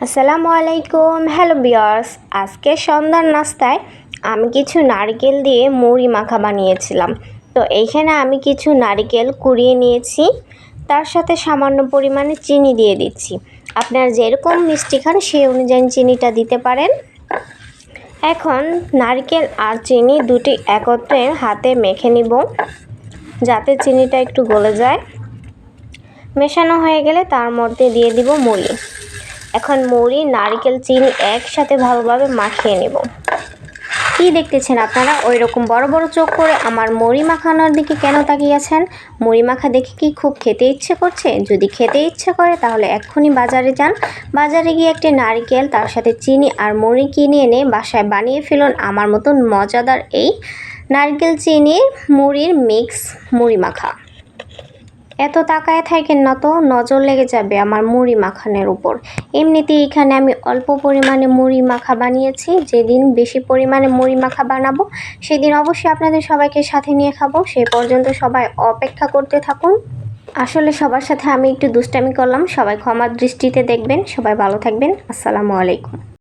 আসসালামু আলাইকুম। Hello viewers, আজকে সন্ধ্যার নাস্তায় আমি কিছু নারকেল দিয়ে মুড়ি মাখা বানিয়েছিলাম। তো এইখানে আমি কিছু নারকেল কুড়িয়ে নিয়েছি, তার সাথে সামান্য পরিমাণে চিনি দিয়ে দিচ্ছি। আপনারা যেরকম মিষ্টি খান সেই অনুযায়ী চিনিটা দিতে পারেন। এখন নারকেল আর চিনি দুটি একত্রে হাতে মেখে নিব যাতে চিনিটা একটু গলে যায়। মেশানো হয়ে গেলে তার মধ্যে দিয়ে দিব মুড়ি। এখন মুড়ি, নারকেল, চিনি একসাথে ভালোভাবে মাখিয়ে নেব। কি দেখতেছেন আপনারা ওই রকম বড় বড় চোখ করে আমার মুড়ি মাখানোর দিকে কেন তাকিয়েছেন? মুড়ি মাখা দেখে কি খুব খেতে ইচ্ছে করছে? যদি খেতে ইচ্ছে করে তাহলে এক্ষুনি বাজারে যান। বাজারে গিয়ে একটি নারকেল, তার সাথে চিনি আর মুড়ি কিনে এনে বাসায় বানিয়ে ফেলুন আমার মতন মজাদার এই নারকেল চিনির মুড়ির মিক্স মুড়ি মাখা। এত তাকায় থাকেন না তো, নজর লেগে যাবে আমার মুড়ি মাখানোর উপর। এমনিতেই এখানে আমি অল্প পরিমাণে মুড়ি মাখা বানিয়েছি। যেদিন বেশি পরিমাণে মুড়ি মাখা বানাবো সেদিন অবশ্যই আপনাদের সবাইকে সাথে নিয়ে খাবো। সেই পর্যন্ত সবাই অপেক্ষা করতে থাকুন। আসলে সবার সাথে আমি একটু দুষ্টামি করলাম, সবাই ক্ষমার দৃষ্টিতে দেখবেন। সবাই ভালো থাকবেন। আসসালামু আলাইকুম।